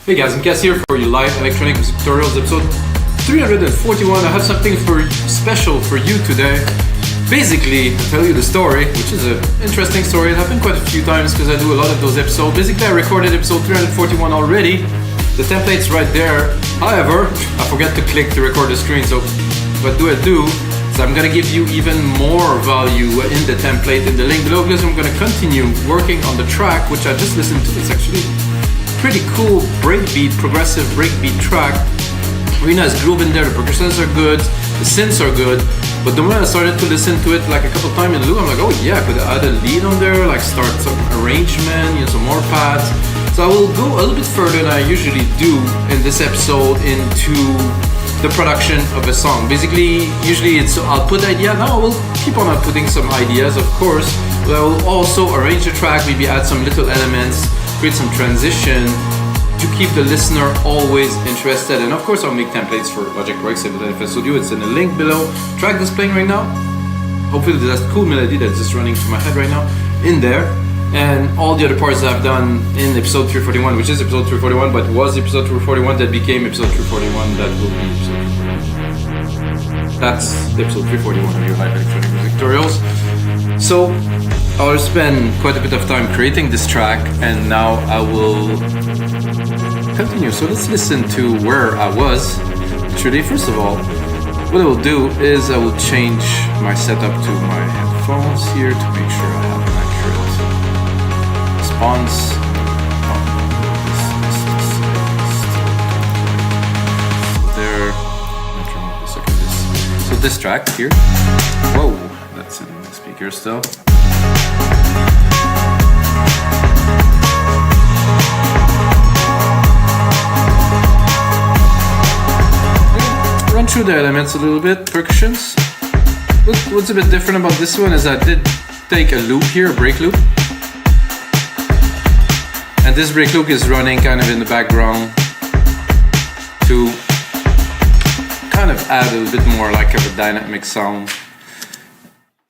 Hey guys, I'm Cass here for your live electronic music tutorials episode 341. I have something special for you today. Basically, I'll tell you the story, which is an interesting story. It happened quite a few times because I do a lot of those episodes. Basically, I recorded episode 341 already. The template's right there. However, I forgot to click to record the screen, so what do I do? So I'm gonna give you even more value in the template in the link below, because I'm gonna continue working on the track, which I just listened to. It's actually pretty cool breakbeat, progressive breakbeat track. Really nice groove in there, the percussions are good, the synths are good, but the moment I started to listen to it like a couple times in loop, I'm like, oh yeah, I could add a lead on there, like start some arrangement, some more pads. So I will go a little bit further than I usually do in this episode into the production of a song. Basically, usually it's output idea. Now I will keep on outputting some ideas, of course, but I will also arrange the track, maybe add some little elements, create some transition to keep the listener always interested. And of course, I'll make templates for LogicProX, Ableton, FLStudio. It's in the link below. Track that's playing right now. Hopefully there's that cool melody that's just running through my head right now in there. And all the other parts that I've done in episode 341, which is episode 341, but was episode 341 that became episode 341, that will be episode 341. That's episode 341 of your live electronic music tutorials. So I'll spend quite a bit of time creating this track, and now I will continue. So let's listen to where I was. Actually, first of all, what I will do is I will change my setup to my headphones here to make sure I have an accurate response. So this track here. Whoa, that's in the speaker still. Run through the elements a little bit, percussions. What's a bit different about this one is I did take a loop here, a break loop. And this break loop is running kind of in the background to kind of add a little bit more like of a dynamic sound.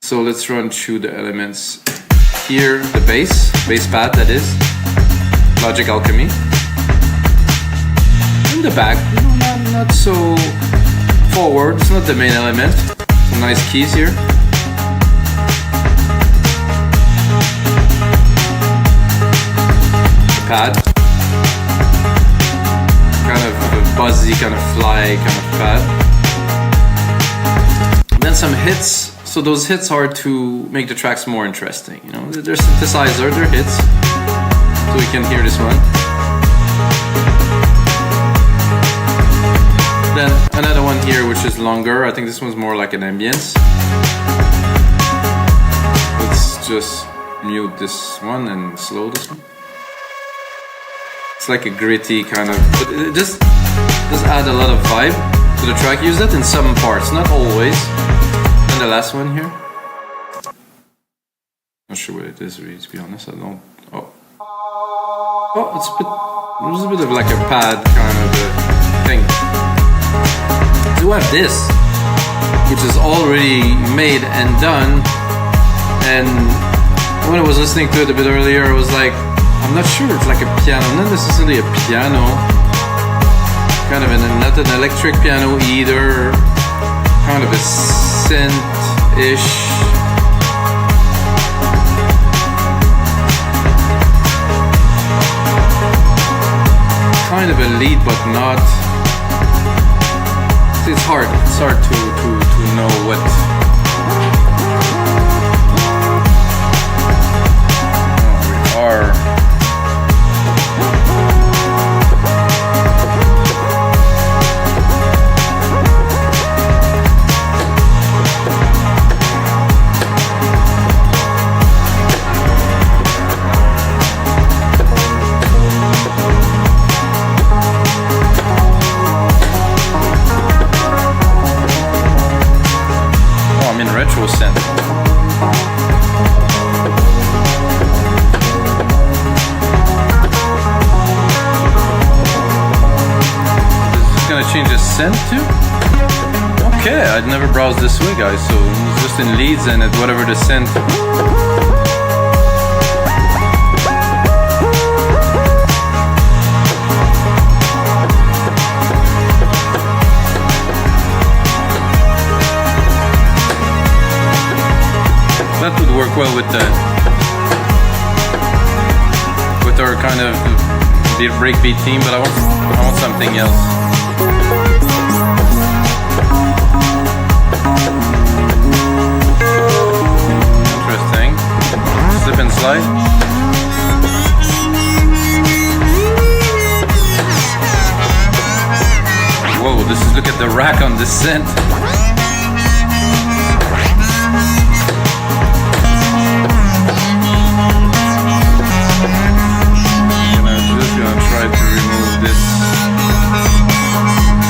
So let's run through the elements here. The bass pad, that is Logic Alchemy. In the back, not so forward, it's not the main element. Some nice keys here. The pad, kind of a buzzy, kind of fly kind of pad. And then some hits. So those hits are to make the tracks more interesting. You know, they're synthesizer, they're hits. So we can hear this one. Then another one here, which is longer. I think this one's more like an ambience. Let's just mute this one and slow this one. It's like a gritty kind of, but it just does add a lot of vibe to the track. Use that in some parts, not always. And the last one here. Not sure what it is, really, to be honest. I don't. Oh, there's a bit of like a pad kind of a thing. So we have this, which is already made and done. And when I was listening to it a bit earlier, I was like, I'm not sure it's like a piano, not necessarily a piano, kind of not an electric piano either, kind of a synth-ish. Kind of a lead, but not. It's hard to know what. We are. Retro synth. Is this gonna change the synth too? Okay, I'd never browsed this way, guys. So it's just in leads and at whatever the synth. well with our kind of the breakbeat theme, but I want something else. Interesting. Slip and slide. Whoa, look at the rack on this synth. Gonna try to remove this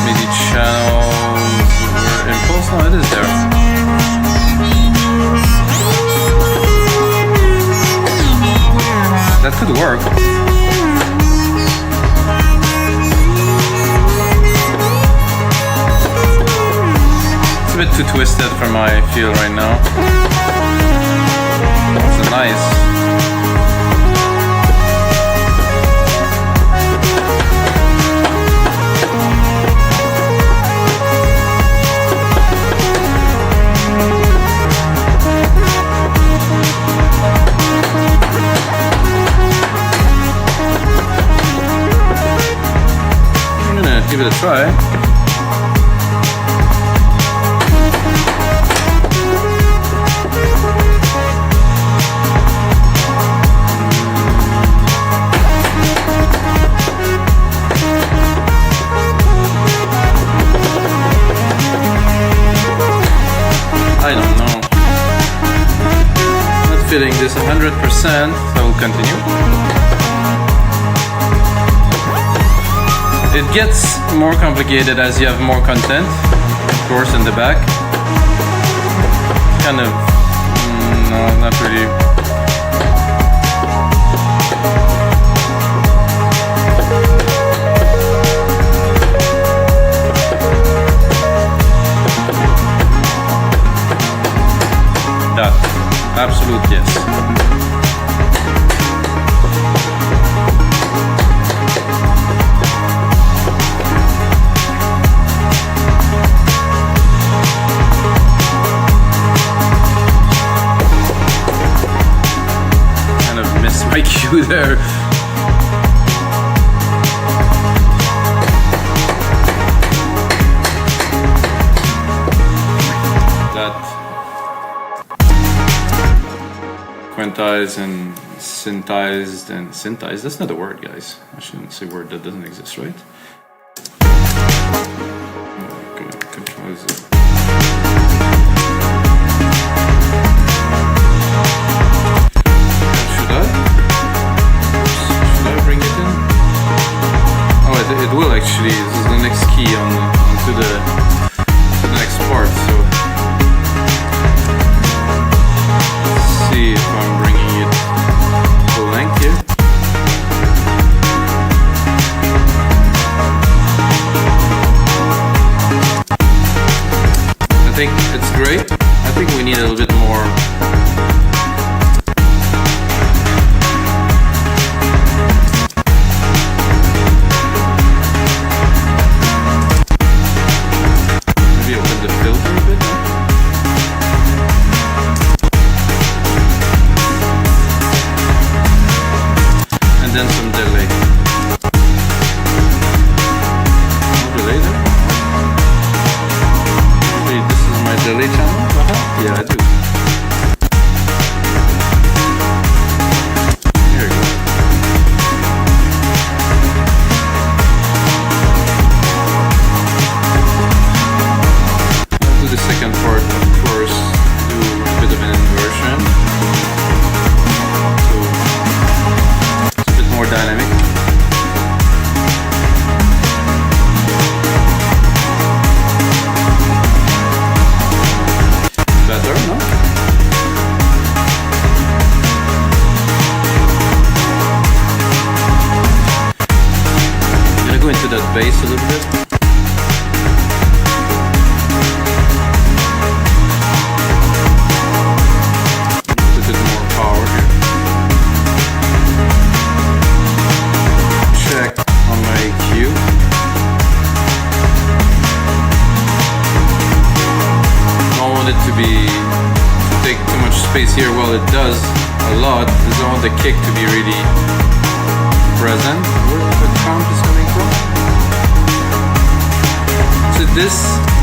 MIDI channel. Impulse? No, it is there. That could work. It's a bit too twisted for my feel right now. It's a nice. Give it a try. I don't know. Not feeling this 100%, so we'll continue. It gets more complicated as you have more content, of course, in the back. Kind of, no, not really. That, absolute yes. My cue there. That quantized and syntized, that's not a word, guys. I shouldn't say a word that doesn't exist, right? Okay, quantize it. It will actually. This is the next key onto the next part. So let's see if I'm bringing it full length here. I think it's great. I think we need a little bit more. Bass a little bit. A bit more power here. Check on my EQ. Don't want it to take too much space space here, well, it does a lot, because I want the kick to be really present. Where the count is coming from? So this,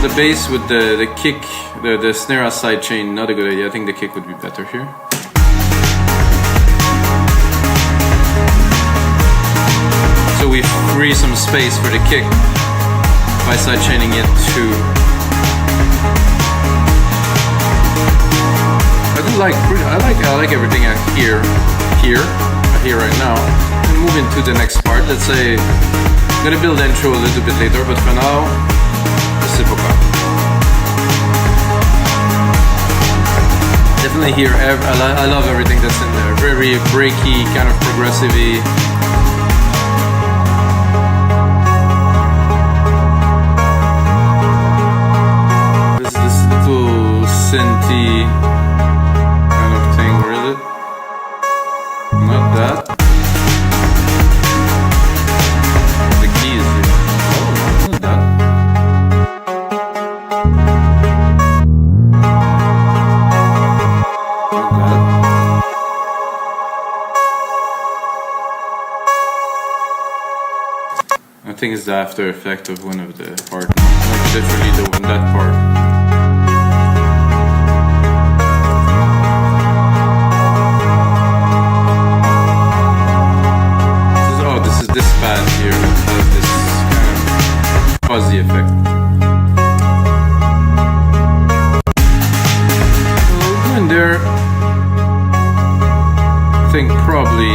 the bass with the kick, the snare as sidechain, not a good idea. I think the kick would be better here. So we free some space for the kick by sidechaining it to. I like everything I hear right now. And move into the next part. Let's say I'm gonna build intro a little bit later, but for now, reciprocal. Definitely here. I love everything that's in there. Very breaky, kind of progressive-y. This little synthy kind of thing. Where is it? Not that. The keys here. Oh, not that. Not that. I think it's the after effect of one of the parts. Like literally the one, that part. This pad here has this kind of fuzzy effect. So in there, I think probably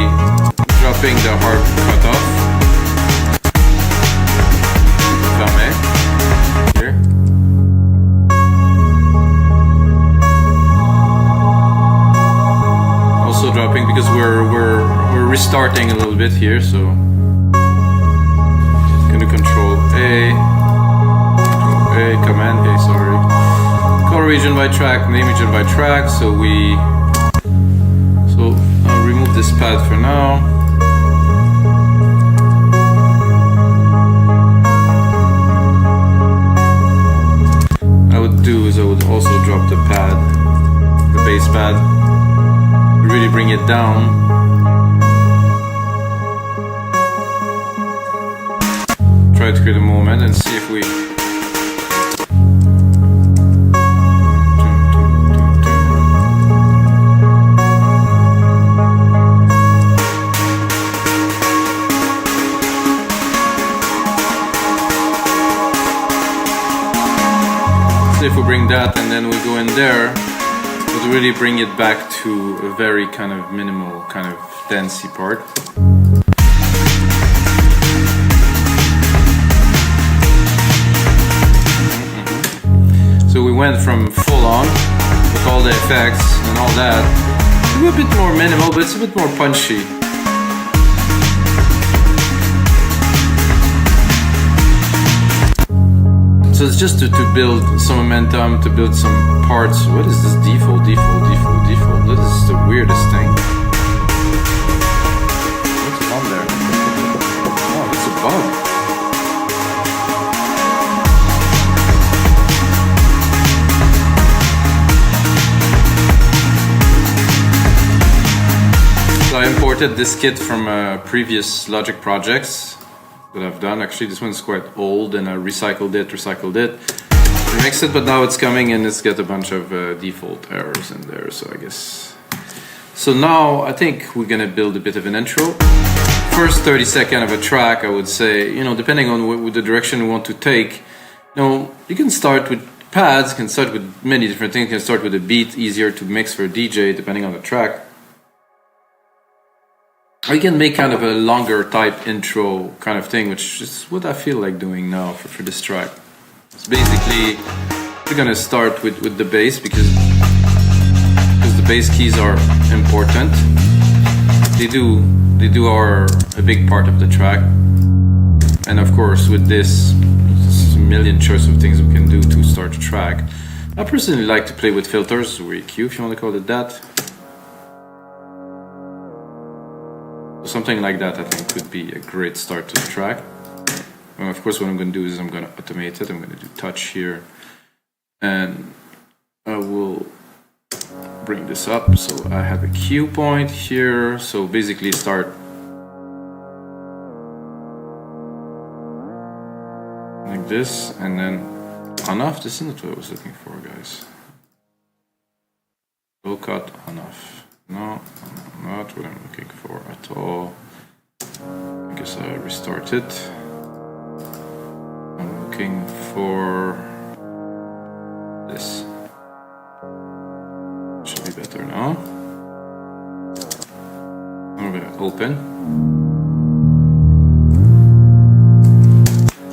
dropping the hard cutoff. Here. Also dropping because we're restarting a little bit here, so. Control Command A, sorry. Color region by track, name region by track. So I'll remove this pad for now. What I would do is I would also drop the pad, the bass pad, really bring it down. Try to create a moment and see if we bring that, and then we go in there, we'll really bring it back to a very kind of minimal, kind of dancey part. So we went from full on with all the effects and all that to a bit more minimal, but it's a bit more punchy. So it's just to build some momentum, to build some parts. What is this default? This is the weirdest thing. What's on there? Oh, it's a bug. So I imported this kit from previous Logic projects that I've done. Actually, this one's quite old, and I recycled it, remixed it, but now it's coming and it's got a bunch of default errors in there, so I guess. So now I think we're gonna build a bit of an intro. First 30 seconds of a track, I would say, you know, depending on the direction we want to take, you know, you can start with pads, you can start with many different things, you can start with a beat, easier to mix for a DJ, depending on the track. Or you can make kind of a longer type intro kind of thing, which is what I feel like doing now for this track. So basically, we're gonna start with the bass because the bass keys are important. They do are a big part of the track. And of course, with this, there's a million choice of things we can do to start a track. I personally like to play with filters, or EQ if you want to call it that. Something like that I think could be a great start to the track. And of course what I'm going to do is I'm going to automate it. I'm going to do touch here, and I will bring this up. So I have a cue point here. So basically start like this and then on off. This isn't what I was looking for, guys. Low cut on off. No, not what I'm looking for at all. I guess I restart it. I'm looking for this. Should be better now. I'm gonna open.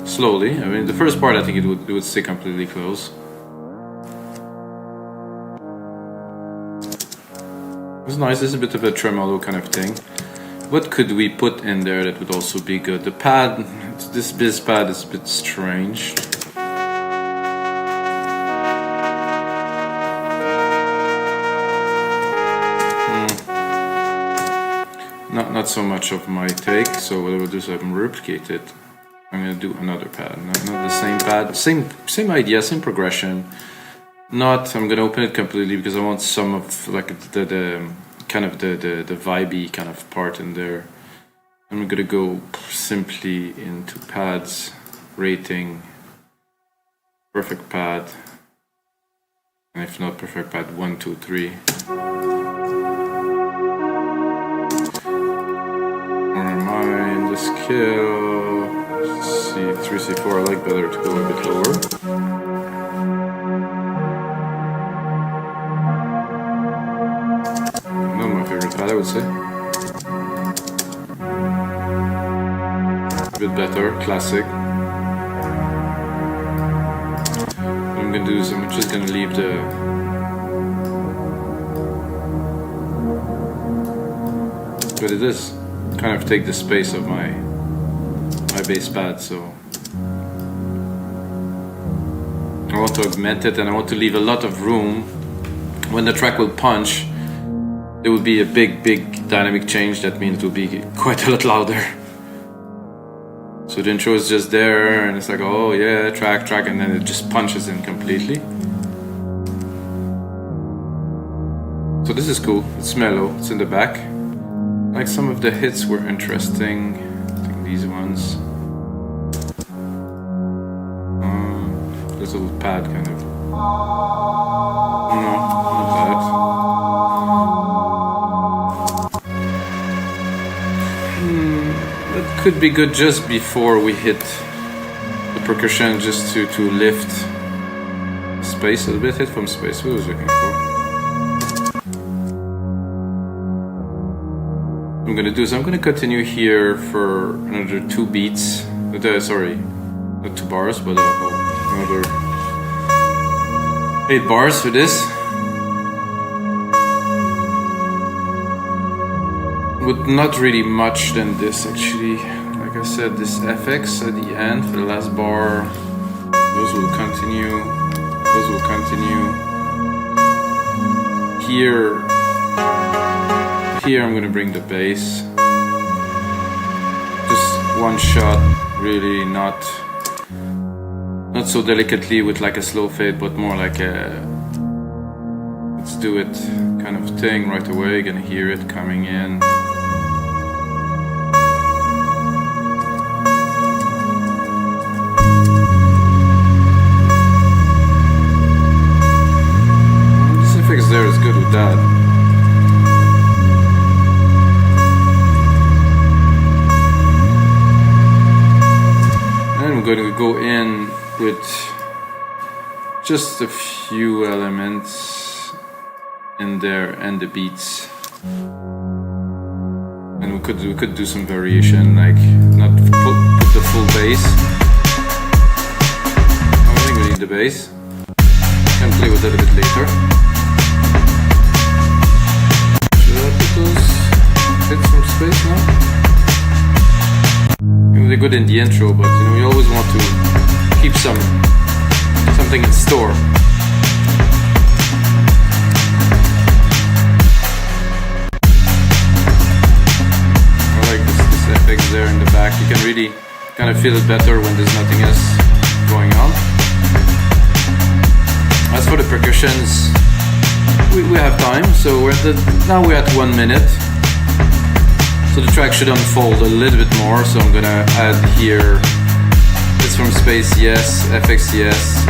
Slowly. I mean, the first part I think it would stay completely closed. It's nice. It's a bit of a tremolo kind of thing. What could we put in there that would also be good? The pad, this biz pad is a bit strange. Not so much of my take. So what I will do is I'm gonna replicate it. I'm gonna do another pad, not the same pad, same idea, same progression. I'm gonna open it completely because I want some of like the kind of the vibey kind of part in there. I'm gonna go simply into pads, rating, perfect pad, and if not perfect pad, 1, 2, 3. Where am I in the scale? C3, C4. I like better to go a bit lower. Not my favorite pad, I would say. A bit better, classic. What I'm gonna do is I'm just gonna leave but it is kind of take the space of my bass pad, so I want to augment it and I want to leave a lot of room. When the track will punch, there will be a big dynamic change. That means it will be quite a lot louder. So the intro is just there and it's like, oh yeah, track, and then it just punches in completely. So this is cool, it's mellow, it's in the back. Like some of the hits were interesting. I think these ones. This little pad kind of. No, not that. That could be good just before we hit the percussion, just to lift space a little bit. Hit from space. What was I looking for? What I'm gonna do is I'm gonna continue here for another 2 beats. Sorry, not 2 bars, but another 8 bars for this. With not really much than this actually. Like I said, this FX at the end for the last bar. Those will continue. Those will continue. Here I'm gonna bring the bass. Just one shot, really not so delicately with like a slow fade, but more like a let's do it kind of thing right away. You're gonna hear it coming in. This effects there is good with that. And I'm going to go in with just a few elements in there and the beats, and we could do some variation, like not put the full bass. I don't think we need the bass. Can play with that a bit later. Should I put those hits from space now? They're good in the intro, but you know, you always want to keep something in store. I like this FX there in the back. You can really kind of feel it better when there's nothing else going on. As for the percussions, we have time, so now we're at 1 minute. So the track should unfold a little bit more, so I'm gonna add here, it's from space, yes, FX, yes.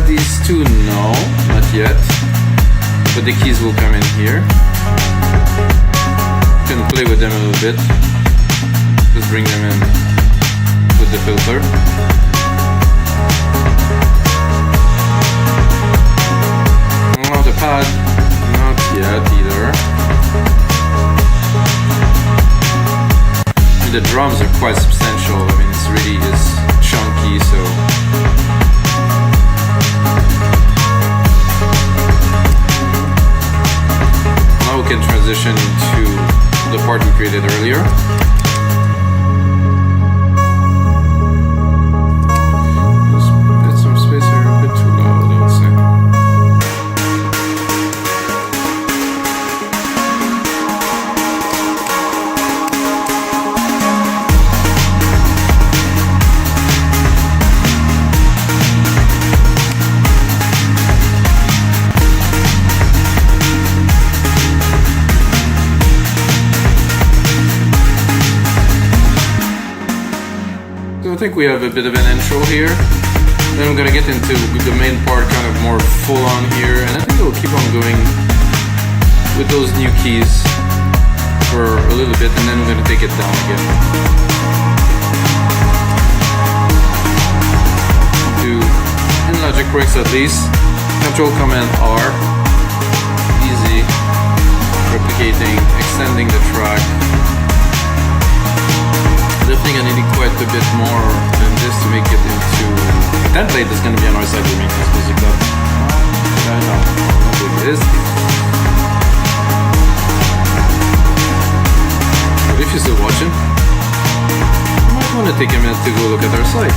These two, no, not yet. But the keys will come in here. You can play with them a little bit. Just bring them in with the filter. Oh, the pad, not yet either. And the drums are quite substantial. I mean, it's really is chunky, so. Now we can transition into the part we created earlier. I think we have a bit of an intro here. Then I'm gonna get into the main part, kind of more full on here, and I think we'll keep on going with those new keys for a little bit, and then we're gonna take it down again. In LogicProX at least, Control Command R, easy, replicating, extending the track. Definitely gonna need quite a bit more than this to make it into a template that's gonna be on our site with MusicProduction. I don't know what it is. But if you're still watching, you might want to take a minute to go look at our site.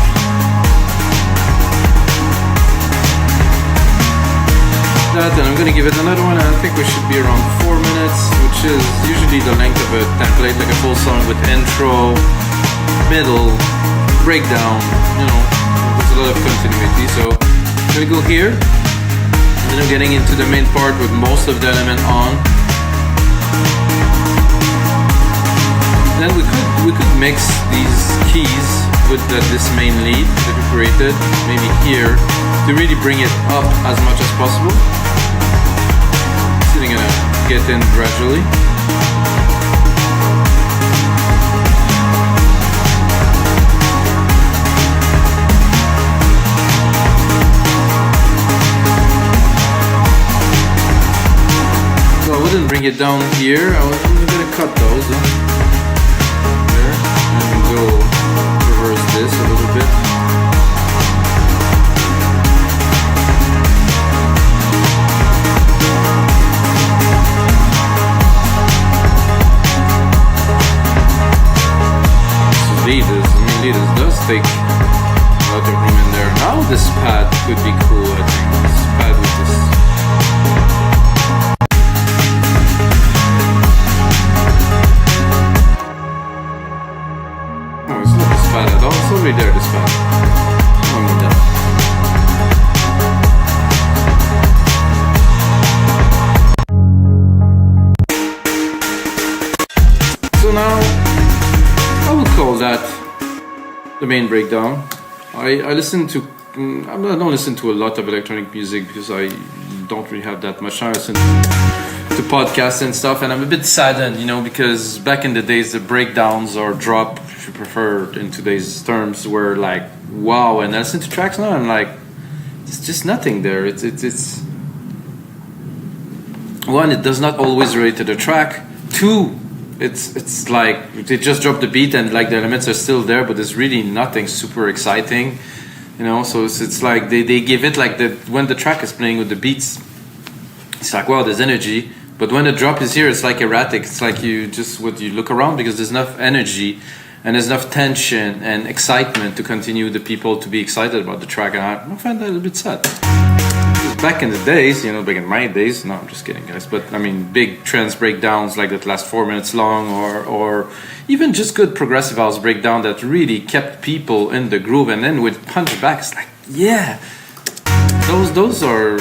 That, and I'm gonna give it another one, and I think we should be around 4 minutes, which is usually the length of a template, like a full song with intro, middle, breakdown, you know, there's a lot of continuity. So I'm gonna go here, and then I'm getting into the main part with most of the element on. Then we could mix these keys with this main lead that we created, maybe here, to really bring it up as much as possible. So I'm gonna get in gradually. I wouldn't bring it down here. I'm gonna cut those there, and go reverse this a little bit. So leaders does take a lot of room in there. Now this pad could be cool, I think. This pad with this. At all. It's already there, this pad. One more down. So now I would call that the main breakdown. I listen to I don't listen to a lot of electronic music because I don't really have that much time. I listen to podcasts and stuff, and I'm a bit saddened, you know, because back in the days the breakdowns or drop, if you prefer in today's terms, were like wow, and I listen to tracks now, I'm like, it's just nothing there. It's one, it does not always relate to the track. Two, it's like they just drop the beat and like the elements are still there, but there's really nothing super exciting, you know. So it's like they give it like when the track is playing with the beats, it's like wow, there's energy. But when the drop is here, it's like erratic. It's like you look around because there's enough energy and there's enough tension and excitement to continue the people to be excited about the track. And I find that a little bit sad. Back in the days, you know, back in my days, no, I'm just kidding, guys. But I mean, big trance breakdowns like that last 4 minutes long, or even just good progressive house breakdown that really kept people in the groove, and then with punch back, it's like, yeah, those are,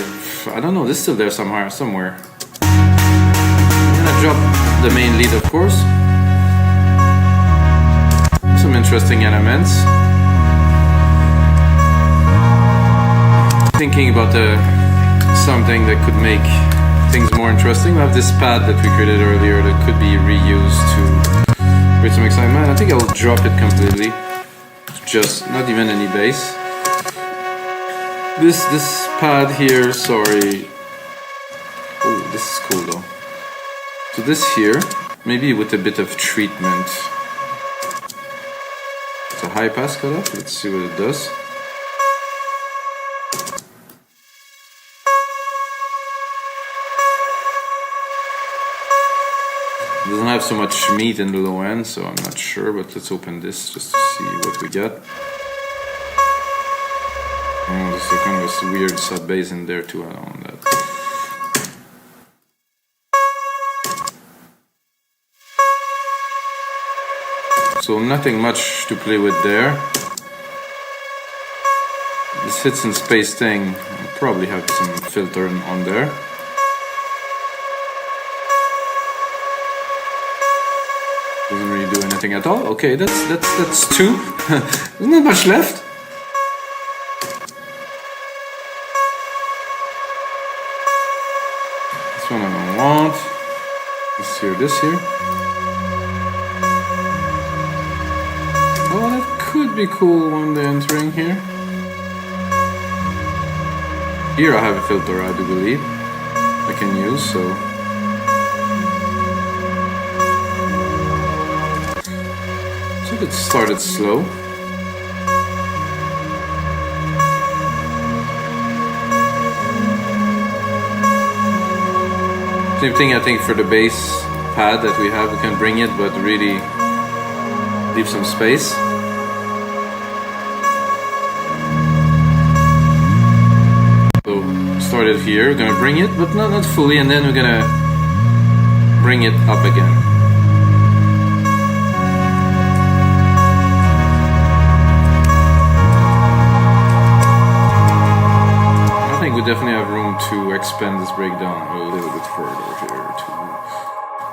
I don't know, they're still there somewhere. drop the main lead, of course. Some interesting elements. Thinking about something that could make things more interesting. We have this pad that we created earlier that could be reused to create some excitement. I think I'll drop it completely. Just not even any bass. This pad here, sorry. Oh, this is cool though. So this here, maybe with a bit of treatment. It's a high pass cutoff. Let's see what it does. It doesn't have so much meat in the low end, so I'm not sure, but let's open this just to see what we get. Oh, there's a kind of a weird sub bass in there too, I don't want that. So nothing much to play with there. This hits in space thing, I'll probably have some filter on there. Doesn't really do anything at all. Okay, that's two. There's not much left. This one I don't want. This here. Oh, that could be cool one day entering here. Here I have a filter, I do believe, I can use, so. It started slow. Same thing I think for the bass pad that we have, we can bring it but really leave some space. So started here, we're gonna bring it but not fully, and then we're gonna bring it up again. We definitely have room to expand this breakdown a little bit further here to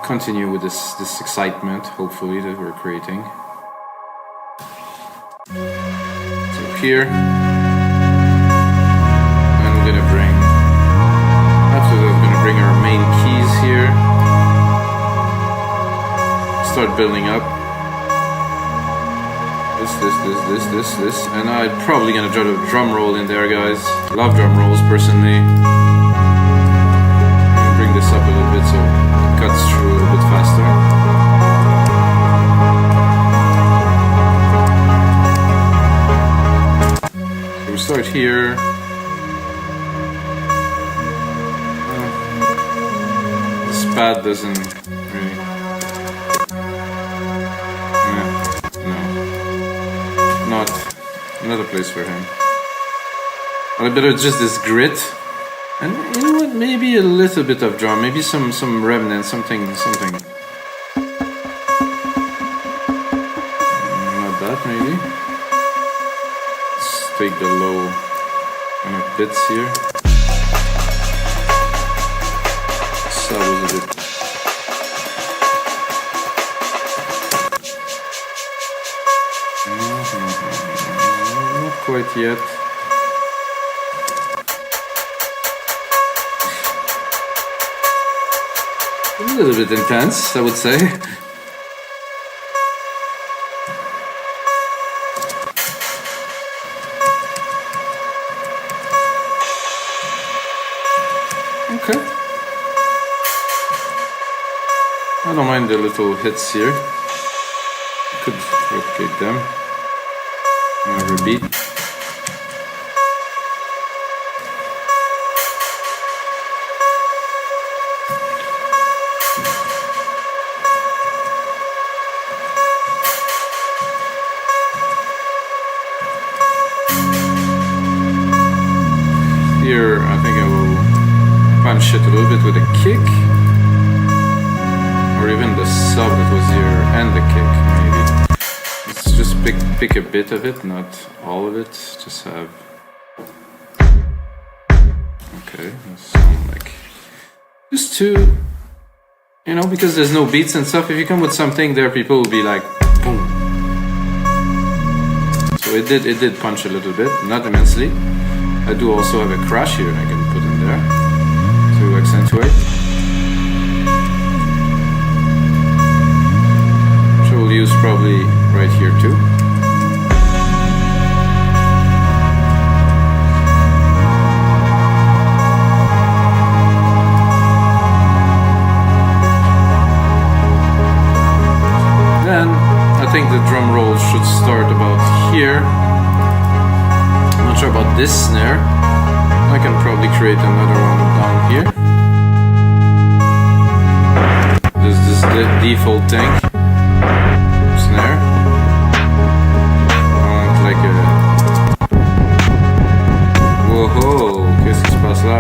continue with this excitement, hopefully, that we're creating. So here, and we're gonna bring, after that we're gonna bring our main keys here, start building up. This, and I'm probably gonna drop a drum roll in there, guys. Love drum rolls personally. I'm gonna bring this up a little bit so it cuts through a little bit faster. So we start here. This pad doesn't really. Another place for him. A bit of just this grit, and you know what? Maybe a little bit of drum, maybe some remnant, something. Not that maybe. Let's take the low kind of bits here. That was a bit. Quite yet. A little bit intense, I would say. Okay. I don't mind the little hits here. Could replicate them. Another beat. Here, I think I will punch it a little bit with a kick, or even the sub that was here and the kick, maybe. Let's just pick a bit of it, not all of it. Just have. Okay, that sounds like just to You know, because there's no beats and stuff, if you come with something there, people will be like, boom. So it did punch a little bit, not immensely. I do also have a crash here I can put in there to accentuate. Which I will use probably right here too. Then I think the drum roll should start about here. I'm not sure about this snare. I can probably create another one down here. This is the default thing. Snare. I want like a... Whoa, qu'est-ce qui se passe là?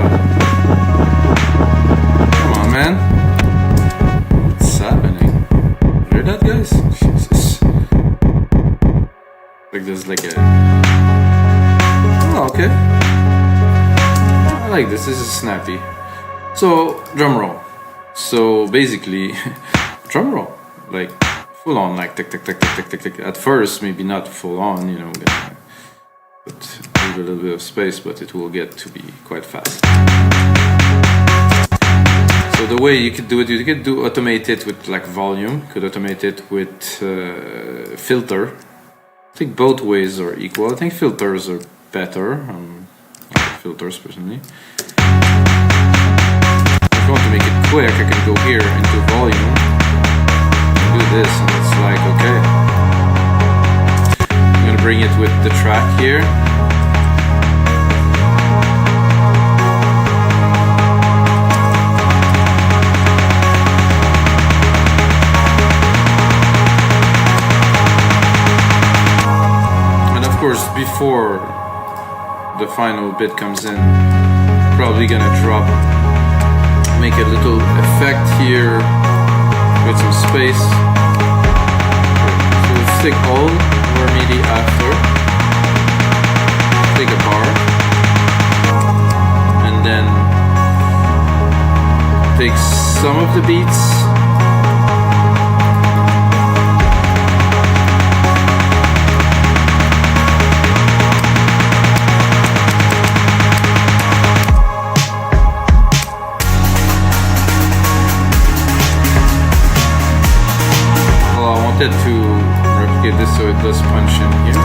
Come on, man. What's happening? Hear that, guys? Jesus. Like there's like a... Oh, okay. I like this. This is snappy. So, drum roll. So basically, drum roll. Like full on, like tick tick tick tick tick tick tick. At first, maybe not full on, you know, but leave a little bit of space, but it will get to be quite fast. So the way you could do it, you could automate it with like volume. You could automate it with filter. I think both ways are equal. I think filters are better. I like filters personally. If I want to make it quick, I can go here into volume, do this, and it's like okay. I'm gonna bring it with the track here. Of course, before the final bit comes in, probably gonna drop, make a little effect here with some space. So we'll stick all or MIDI after, take a bar, and then take some of the beats. To replicate this so it does punch in here.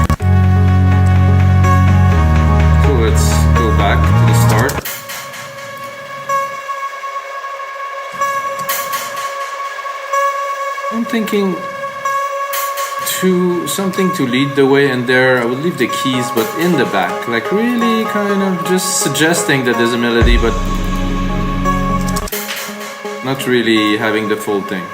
So let's go back to the start. I'm thinking something to lead the way, and there I would leave the keys but in the back, like really kind of just suggesting that there's a melody but not really having the full thing.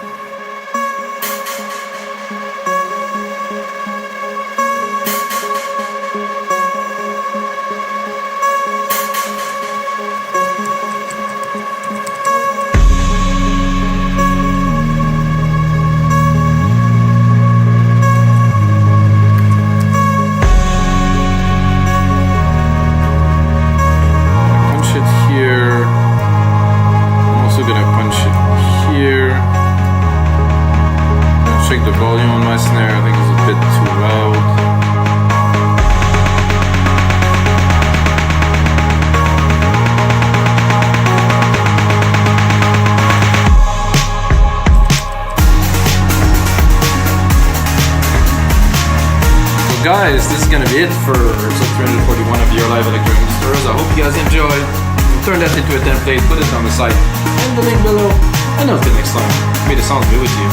Check the volume on my snare, I think it's a bit too loud. So guys, this is gonna be it for episode 341 of your live electronic tutorials. I hope you guys enjoyed. Turn that into a template, put it on the site, and the link below. And until next time, may the sounds be with you.